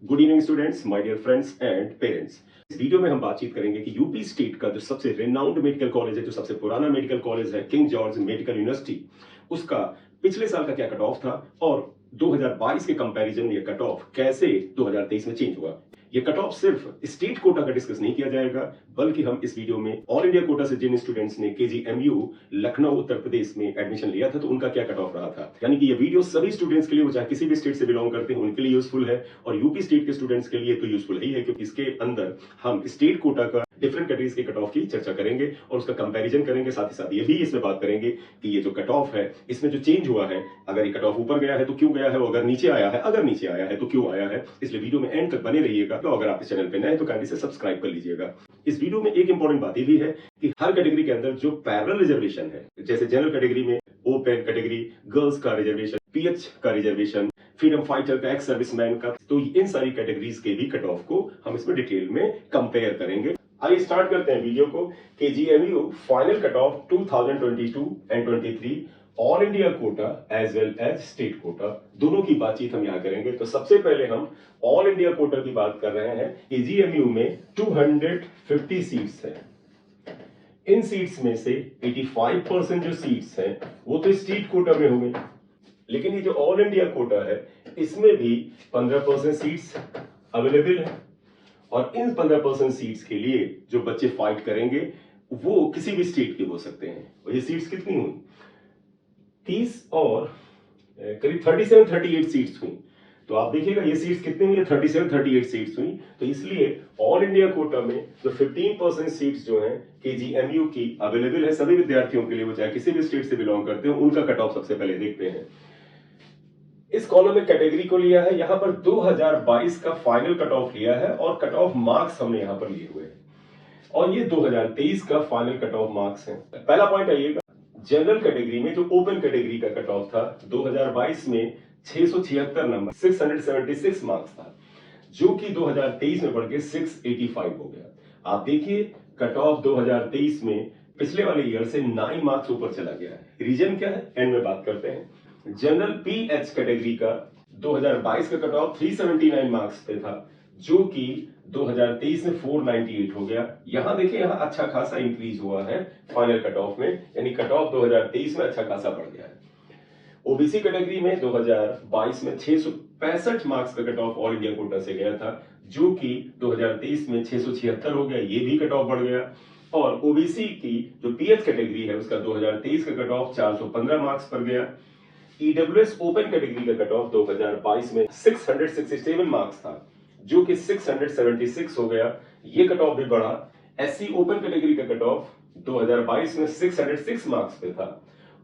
Good evening students, my dear friends and parents. इस video में हम बातचीत करेंगे कि यूपी स्टेट का जो सबसे रेनाउंड मेडिकल कॉलेज है, जो सबसे पुराना मेडिकल कॉलेज है, किंग जॉर्ज मेडिकल यूनिवर्सिटी, उसका पिछले साल का क्या कट ऑफ था और 2022 के कंपैरिजन में ये कट ऑफ कैसे 2023 में चेंज हुआ। ये कट ऑफ सिर्फ स्टेट कोटा का डिस्कस नहीं किया जाएगा, बल्कि हम इस वीडियो में ऑल इंडिया कोटा से जिन स्टूडेंट्स ने केजीएमयू लखनऊ उत्तर प्रदेश में एडमिशन लिया था, तो उनका क्या कट ऑफ रहा था। यानी कि ये वीडियो सभी स्टूडेंट्स के लिए, वो चाहे किसी भी स्टेट से बिलोंग करते हैं, उनके लिए यूजफुल है और यूपी स्टेट के स्टूडेंट्स के लिए तो यूजफुल ही है, क्योंकि इसके अंदर हम स्टेट कोटा का डिफरेंट कैटेगरीज के कट ऑफ की चर्चा करेंगे और उसका कंपैरिजन करेंगे। साथ ही साथ ये भी इसमें बात करेंगे कि ये जो कट ऑफ है, इसमें जो चेंज हुआ है, अगर ये कट ऑफ ऊपर गया है तो क्यों गया है, अगर नीचे आया है तो क्यों आया है। इसलिए वीडियो में एंड तक बने रहिएगा। तो अगर आप इस चैनल पे नए हैं तो काइंडली से सब्सक्राइब कर लीजिएगा। इस वीडियो में एक इंपॉर्टेंट बात ये भी है कि हर कैटेगरी के अंदर जो पैरेलल रिजर्वेशन है, जैसे जनरल कैटेगरी में ओपन कैटेगरी, गर्ल्स का रिजर्वेशन, पीएच का रिजर्वेशन, फ्रीडम फाइटर का, एक्स सर्विसमैन का, तो इन सारी कैटेगरीज के भी कट ऑफ को हम इसमें डिटेल में कंपेयर करेंगे। आइए स्टार्ट करते हैं वीडियो को। KGMU final cut off 2022 and 23 all India quota as well as state quota, दोनों की बातचीत हम यहां करेंगे। तो सबसे पहले हम ऑल इंडिया कोटा की बात कर रहे हैं। केजीएमयू में 250 सीट्स हैं। इन सीट्स में से 85% जो सीट्स हैं वो तो स्टेट कोटा में होंगे, लेकिन ये जो ऑल इंडिया कोटा है इसमें भी 15% सीट्स अवेलेबल है और इन 15% सीट्स के लिए जो बच्चे फाइट करेंगे वो किसी भी स्टेट के हो सकते हैं। और ये सीट्स कितनी हुई? 30 और करीब 37-38 सीट्स हुई। तो आप देखिएगा ये सीट्स कितनी हुई? 37-38 सीट्स हुई। तो इसलिए ऑल इंडिया कोटा में जो 15% सीट्स जो हैं केजीएमयू की अवेलेबल है सभी विद्यार्थियों के लिए, वो चाहे किसी भी स्टेट से बिलोंग करते हो, उनका कट ऑफ सबसे पहले देखते हैं। इस कॉलम में कैटेगरी को लिया है, यहां पर 2022 का फाइनल कट ऑफ लिया है और कट ऑफ मार्क्स हमने यहां पर लिए हुए हैं और ये 2023 का फाइनल कट ऑफ मार्क्स है। पहला पॉइंट आइएगा, जनरल कैटेगरी में जो ओपन कैटेगरी का कट ऑफ था 2022 में 676 नंबर, 676 मार्क्स था, जो कि 2023 में बढ़ के 685 हो गया। आप देखिए कट ऑफ 2023 में पिछले वाले ईयर से 9 मार्क्स ऊपर चला गया है। रीजन क्या है, एंड में बात करते हैं। जनरल पीएच कैटेगरी का 2022 का कट ऑफ 379 मार्क्स पे था, जो कि 2023 में 498 हो गया। यहां देखिए, यहां अच्छा खासा इंक्रीज हुआ है फाइनल कट ऑफ में, यानी कट ऑफ 2023 में अच्छा खासा बढ़ गया है। ओबीसी कैटेगरी में 2022 में 665 मार्क्स का cut off all India Kota से गया था, जो कि 2023 में 676 हो गया, ये भी कट ऑफ बढ़ गया। और ओबीसी की जो पीएच कैटेगरी है उसका 2023 का कट ऑफ 415 मार्क्स पर गया। ईडब्ल्यूएस ओपन कैटेगरी का कट ऑफ 2022 में 667 मार्क्स था, जो कि 676 हो गया, ये कट ऑफ भी बढ़ा। एससी ओपन कैटेगरी का कट ऑफ 2022 में 606 मार्क्स पे था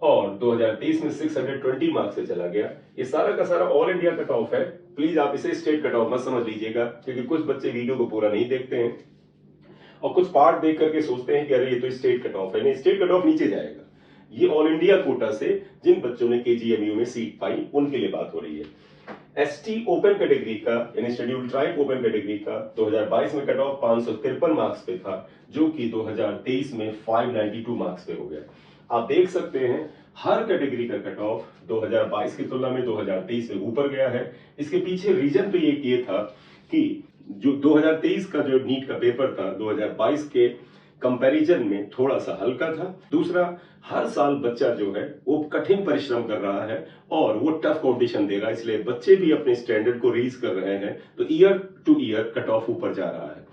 और 2023 में 620 मार्क्स से चला गया। ये सारा का सारा ऑल इंडिया कट ऑफ है। प्लीज आप इसे स्टेट कट ऑफ मत समझ लीजिएगा, क्योंकि कुछ बच्चे वीडियो को पूरा नहीं देखते हैं और कुछ पार्ट देख करके सोचते हैं कि अरे ये तो स्टेट कट ऑफ है। नहीं, स्टेट कट ऑफ नीचे जाएगा। ये ऑल इंडिया कोटा से जिन बच्चों ने केजीएमयू में सीट पाई उनके लिए बात हो रही है। एसटी ओपन कैटेगरी का यानी शेड्यूल्ड ट्राइब ओपन कैटेगरी का 2022 में कट ऑफ 553 मार्क्स पे था, जो कि 2023 में 592 मार्क्स पे हो गया। आप देख सकते हैं हर कैटेगरी का कट ऑफ 2022 की तुलना में 2023 में ऊपर गया है। इसके पीछे रीजन तो ये था कि जो 2023 का जो नीट का पेपर था 2022 के कंपैरिजन में थोड़ा सा हल्का था। दूसरा, हर साल बच्चा जो है वो कठिन परिश्रम कर रहा है और वो टफ कंपटीशन देगा, इसलिए बच्चे भी अपने स्टैंडर्ड को रीच कर रहे हैं, तो year two year cut off ऊपर जा रहा है।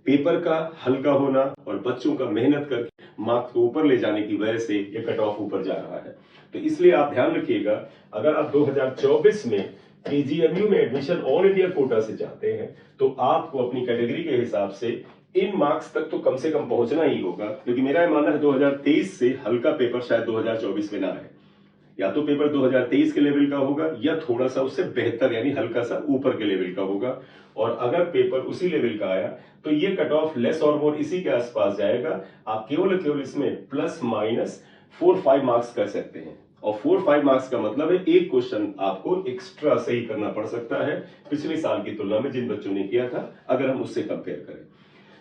पेपर का हल्का होना और बच्चों का मेहनत करके मार्क्स को ऊपर ले जाने की वजह से ये कट ऑफ ऊपर जा रहा है। तो इसलिए आप ध्यान रखिएगा, अगर आप 2024 में केजीएमयू में एडमिशन ऑल इंडिया कोटा से चाहते हैं तो आपको अपनी कैटेगरी के हिसाब से इन मार्क्स तक तो कम से कम पहुंचना ही होगा, क्योंकि मेरा मानना है 2023 से हल्का पेपर शायद 2024 में ना आए। या तो पेपर 2023 के लेवल का होगा या थोड़ा सा उससे बेहतर यानी हल्का सा ऊपर के लेवल का होगा। और अगर पेपर उसी लेवल का आया तो ये कट ऑफ लेस और मोर इसी के आसपास जाएगा। आप केवल इसमें प्लस माइनस 4-5 मार्क्स कर सकते हैं और 4-5 मार्क्स का मतलब है एक क्वेश्चन आपको एक्स्ट्रा सही करना पड़ सकता है पिछले साल की तुलना में जिन बच्चों ने किया था, अगर हम उससे कंपेयर करें।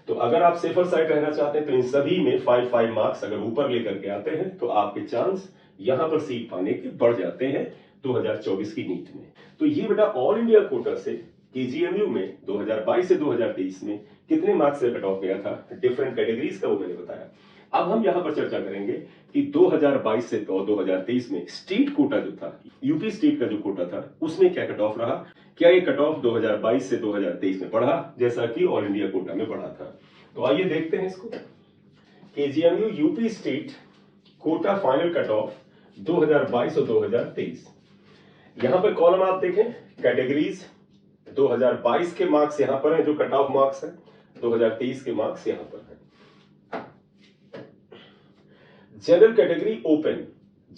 तो अगर आप सेफर साइड रहना चाहते हैं तो इन सभी में 5-5 मार्क्स अगर ऊपर लेकर के आते हैं तो आपके चांस यहां पर सीट पाने के बढ़ जाते हैं 2024 की नीट में। तो ये बेटा ऑल इंडिया कोटा से केजीएमयू में 2022 से 2023 में कितने मार्क्स से कट ऑफ गया था, डिफरेंट कैटेगरीज का वो मैंने बताया। अब हम यहां पर चर्चा करेंगे कि 2022 से तो 2023 में स्टेट कोटा जो था, यूपी स्टेट का जो कोटा था, उसमें क्या कट ऑफ रहा, क्या ये कट ऑफ 2022 से 2023 में बढ़ा जैसा कि ऑल इंडिया कोटा में बढ़ा था। तो आइए देखते हैं इसको। KGMU UP state quota final cut off 2022 और 2023। यहां पर कॉलम आप देखें, कैटेगरीज 2022 के मार्क्स यहां पर हैं, जो कट ऑफ मार्क्स हैं, 2023 के मार्क्स यहां पर हैं। जनरल कैटेगरी ओपन,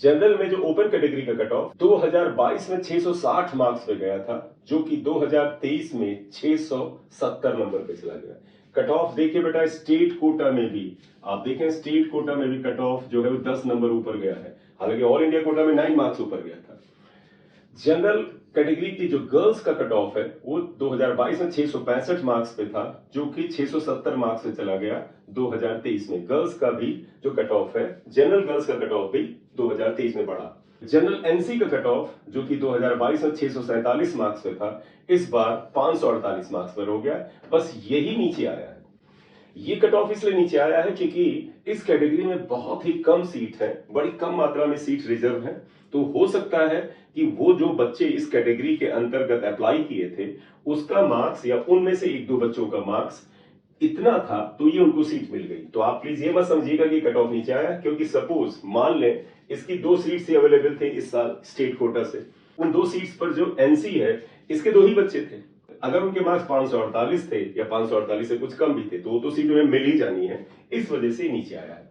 जनरल में जो ओपन कैटेगरी का कट ऑफ 2022 में 660 मार्क्स पे गया था, जो कि 2023 में 670 नंबर पे चला गया। कट ऑफ देखिए बेटा, स्टेट कोटा में भी आप देखें, स्टेट कोटा में भी कट ऑफ जो है वो 10 नंबर ऊपर गया है, हालांकि ऑल इंडिया कोटा में 9 मार्क्स ऊपर गया था। जनरल कैटेगरी की जो गर्ल्स का कट ऑफ है वो 2022 में 665 मार्क्स पे था, जो कि 670 मार्क्स पे चला गया 2023 में। गर्ल्स का भी जो कट ऑफ है, जनरल गर्ल्स का कट ऑफ भी 2023 में बढ़ा। जनरल एनसी का कट ऑफ जो कि 2022 में 647 मार्क्स पे था, इस बार 548 मार्क्स पर हो गया। बस यही नीचे आया है। ये कट ऑफ इसलिए नीचे आया है क्योंकि इस कैटेगरी में बहुत ही कम सीट है, बड़ी कम मात्रा में सीट रिजर्व है। तो हो सकता है कि वो जो बच्चे इस कैटेगरी के अंतर्गत अप्लाई किए थे, उसका मार्क्स या उनमें से एक दो बच्चों का मार्क्स इतना था तो ये उनको सीट मिल गई। तो आप प्लीज ये मत समझिएगा कि कट ऑफ नीचे आया, क्योंकि सपोज मान लें इसकी 2 सीट्स ही अवेलेबल थे इस साल स्टेट कोटा से, उन 2 सीट्स पर जो एनसी है इसके 2 ही बच्चे थे, अगर उनके मार्क्स 548 थे या 548 से कुछ कम भी थे तो वो तो सीट उन्हें मिल ही जानी है, इस वजह से नीचे आया है।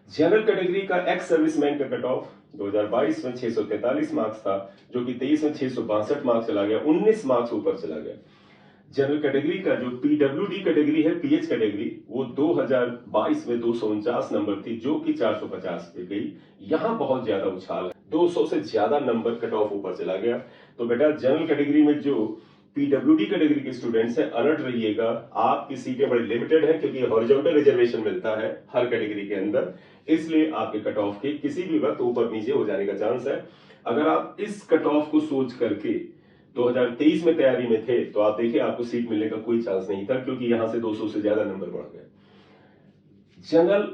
जनरल कैटेगरी का एक्स सर्विसमैन का कट ऑफ 2022 में 643 मार्क्स था, जो कि 23 में 662 मार्क्स चला गया, 19 मार्क्स ऊपर चला गया। जनरल कैटेगरी का जो पीडब्ल्यूडी कैटेगरी है, पीएच कैटेगरी, वो 2022 में 249 नंबर थी, जो कि 450 पे गई। यहां बहुत ज्यादा उछाल है, 200 से ज्यादा नंबर कट ऑफ ऊपर चला गया। तो बेटा जनरल कैटेगरी में जो पीडब्ल्यूडी कैटेगरी के स्टूडेंट्स हैं, अलर्ट रहिएगा, आपकी सीटें बड़ी लिमिटेड है, क्योंकि हॉरिजॉन्टल रिजर्वेशन मिलता है हर कैटेगरी के अंदर, इसलिए आपके कट ऑफ के किसी भी वक्त ऊपर नीचे हो जाने का चांस है। अगर आप इस कट ऑफ को सोच करके 2023 में तैयारी में थे तो आप देखिए आपको सीट मिलने का कोई चांस नहीं था, क्योंकि यहां से 200 से ज्यादा नंबर बढ़ गए। जनरल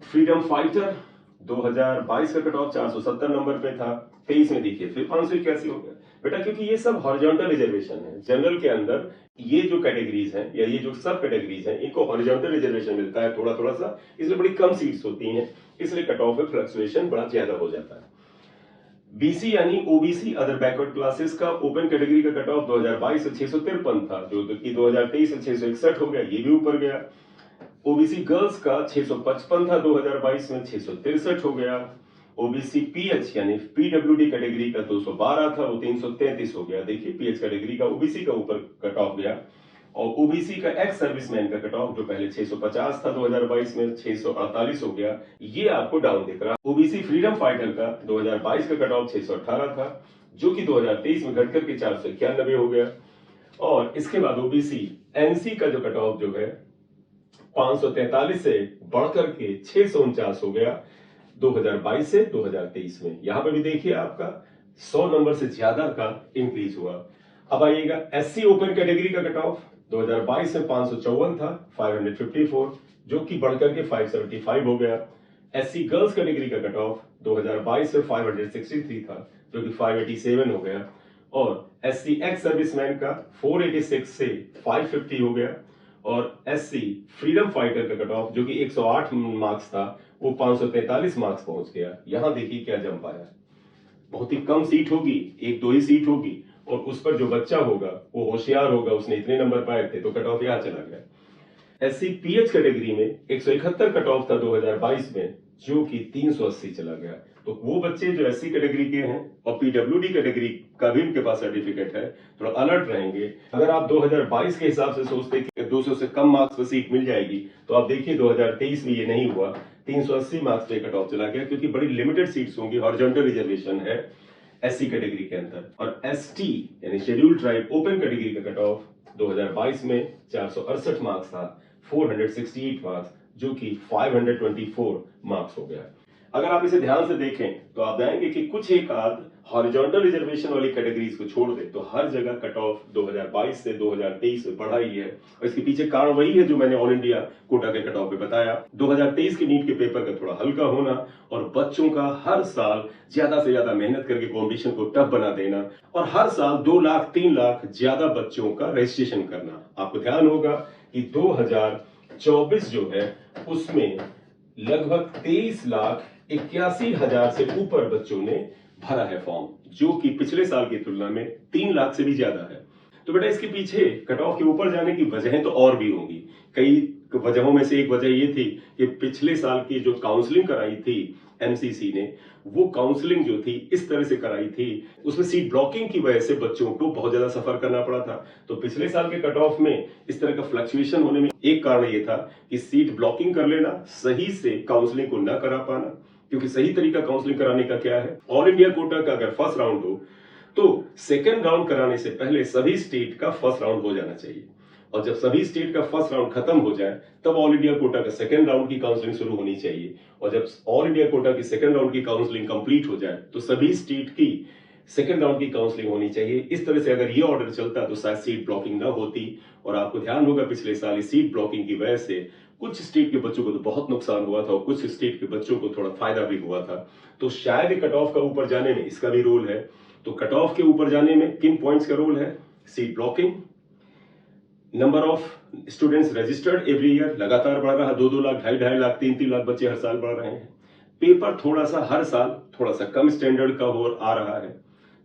फ्रीडम फाइटर 2022 का कट ऑफ 470 नंबर पे था, 23 में देखिए फिर 581 हो गया बेटा, क्योंकि ये सब हॉरिजॉन्टल रिजर्वेशन है। जनरल के अंदर ये जो कैटेगरीज हैं या ये जो सब कैटेगरीज हैं, इनको हॉरिजॉन्टल रिजर्वेशन मिलता है थोड़ा थोड़ा सा, इसलिए बड़ी कम सीट्स होती हैं, इसलिए कट ऑफ में फ्लक्चुएशन बड़ा ज्यादा हो जाता है। बीसी यानी ओबीसी अदर बैकवर्ड क्लासेस का ओपन कैटेगरी का कट ऑफ 2022 से 653 था, जो कि 2023 से 661 हो गया, ये भी ऊपर गया। ओबीसी गर्ल्स का 655 था, 2022 में 663 हो गया। ओबीसी पीएच यानी पीडब्ल्यूडी कैटेगरी का 212 था, वो 333 हो गया। देखिए पीएच कैटेगरी का ओबीसी का ऊपर कट ऑफ गया। और ओबीसी का एक्स सर्विसमैन का कट ऑफ जो पहले 650 था 2022 में 648 हो गया, ये आपको डाउन दिख रहा। ओबीसी फ्रीडम फाइटर का 2022 का कट ऑफ 618 था, जो कि 2023 में घटकर के 491 हो गया। और इसके बाद ओबीसी एनसी का जो कट ऑफ जो है 543 से बढ़कर के 649 हो गया 2022 से 2023 में। यहां पर भी देखिए आपका 100 नंबर से ज्यादा का इंक्रीज हुआ। अब आइएगा एससी ओपन कैटेगरी का कट ऑफ 2022 में 554 था, 554, जो कि बढ़कर के 575 हो गया। एससी गर्ल्स कैटेगरी का कट ऑफ 2022 में 563 था, जो कि 587 हो गया। और एससी एक्स सर्विसमैन का 486 से 550 हो गया। और एससी फ्रीडम फाइटर का कट ऑफ जो कि 108 मार्क्स था, वो 543 मार्क्स पहुंच गया। यहां देखिए क्या जंप आया, बहुत ही कम सीट होगी, 1-2 ही सीट होगी, और उस पर जो बच्चा होगा वो होशियार होगा, उसने इतने नंबर पाए थे, तो कट ऑफ यहां चला गया। एससी पीएच कैटेगरी में 171 कट ऑफ था 2022 में, जो कि 380 चला गया। तो वो बच्चे जो एससी कैटेगरी के हैं और पीडब्ल्यूडी कैटेगरी का भी उनके पास सर्टिफिकेट है, थोड़ा अलर्ट रहेंगे। अगर आप 2022 के हिसाब से सोचते कि 200 से कम मार्क्स पर सीट मिल जाएगी, तो आप देखिए 2023 में ये नहीं हुआ, 380 मार्क्स पे कट ऑफ चला गया, क्योंकि बड़ी लिमिटेड सीट्स होंगी, हॉरिजॉन्टल रिजर्वेशन है एससी कैटेगरी के अंदर। और एसटी यानी शेड्यूल्ड ट्राइब ओपन कैटेगरी का कट ऑफ 2022 में 468 मार्क्स था, 468 मार्क्स, जो कि 524 मार्क्स हो गया। अगर आप इसे ध्यान से देखें तो आप जाएंगे कि कुछ एक आध हॉरिजॉन्टल रिजर्वेशन वाली कैटेगरीज को छोड़ दे तो हर जगह कट ऑफ 2022 से 2023 में बढ़ा ही है। और इसके पीछे कारण वही है जो मैंने ऑल इंडिया कोटा के कट ऑफ पे बताया। 2023 के नीट के पेपर का थोड़ा हल्का होना और बच्चों का हर साल ज्यादा से ज्यादा मेहनत करके कॉम्पिटिशन को टफ बना देना और हर साल 2 लाख 3 लाख ज्यादा बच्चों का रजिस्ट्रेशन करना। आपको ध्यान होगा कि 2024 जो है उसमें लगभग 23,81,000 से ऊपर बच्चों ने भरा है फॉर्म, जो कि पिछले साल की तुलना में 3 लाख से भी ज्यादा है। तो बेटा इसके पीछे कट ऑफ के ऊपर जाने की वजहें तो और भी होंगी। कई वजहों में से एक वजह ये थी कि पिछले साल की जो काउंसलिंग कराई थी एमसीसी ने, वो काउंसलिंग जो थी इस तरह से कराई थी, उसमें सीट ब्लॉकिंग की वजह से बच्चों को बहुत ज्यादा सफर करना पड़ा था। तो पिछले साल के कट ऑफ में इस तरह का फ्लक्चुएशन होने में एक कारण ये था कि सीट ब्लॉकिंग कर लेना, सही से काउंसलिंग को न करा पाना, क्योंकि सही तरीका काउंसलिंग कराने का क्या है, ऑल इंडिया कोटा का अगर फर्स्ट राउंड हो तो सेकेंड राउंड कराने से पहले सभी स्टेट का फर्स्ट राउंड हो जाना चाहिए। और जब सभी स्टेट का फर्स्ट राउंड खत्म हो जाए तब ऑल इंडिया कोटा का सेकंड राउंड की काउंसलिंग शुरू होनी चाहिए। और जब ऑल इंडिया कोटा की सेकंड राउंड की काउंसलिंग कंप्लीट हो जाए तो सभी स्टेट की सेकंड राउंड की काउंसलिंग होनी चाहिए। इस तरह से अगर ये ऑर्डर चलता तो शायद सीट ब्लॉकिंग ना होती। और आपको ध्यान होगा पिछले साल इस सीट ब्लॉकिंग की वजह से कुछ स्टेट के बच्चों को तो बहुत नुकसान हुआ था और कुछ स्टेट के बच्चों को थोड़ा फायदा भी हुआ था। तो शायद कट ऑफ का ऊपर जाने में इसका भी रोल है। तो कट ऑफ के ऊपर जाने में किन पॉइंट्स का रोल है? Seat blocking, number of students registered every year लगातार बढ़ रहा है, 2-2 लाख, 2.5 लाख, 3-3 लाख बच्चे हर साल बढ़ रहे हैं। पेपर थोड़ा सा हर साल थोड़ा सा कम स्टैंडर्ड का हो आ रहा है,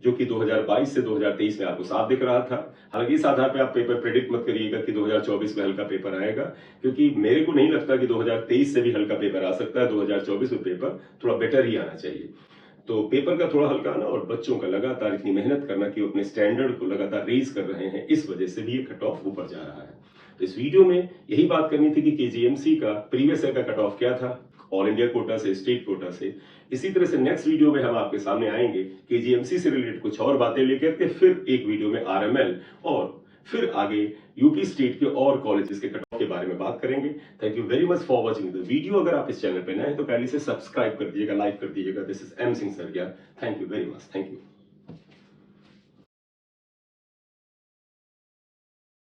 जो कि 2022 से 2023 में आपको साफ दिख रहा था। हालांकि इस आधार पे आप पेपर प्रेडिक्ट मत करिएगा कि 2024 में हल्का पेपर आएगा, क्योंकि मेरे को नहीं लगता कि 2023 से भी हल्का पेपर आ सकता है। 2024 में पेपर थोड़ा बेटर ही आना चाहिए। तो पेपर का थोड़ा हल्का आना और बच्चों का लगातार इतनी मेहनत करना कि वो अपने स्टैंडर्ड को लगातार रेज कर रहे हैं, इस वजह से भी ये कट ऑफ ऊपर जा रहा है। तो इस वीडियो में यही बात करनी थी कि केजीएमसी का प्रीवियस ईयर का कट ऑफ क्या था, ऑल इंडिया कोटा से, स्टेट कोटा से। इसी तरह से नेक्स्ट वीडियो में हम आपके सामने आएंगे केजीएमसी से रिलेटेड कुछ और बातें लेकर के, फिर एक वीडियो में आरएमएल और फिर आगे यूपी स्टेट के और कॉलेजेस के कट ऑफ के बारे में बात करेंगे। Thank you very much for watching the video. अगर आप इस चैनल पे नए हैं तो पहले से सब्सक्राइब कर दीजिएगा, लाइक कर दीजिएगा। This is M Singh Sargiya. Thank you very much. Thank you.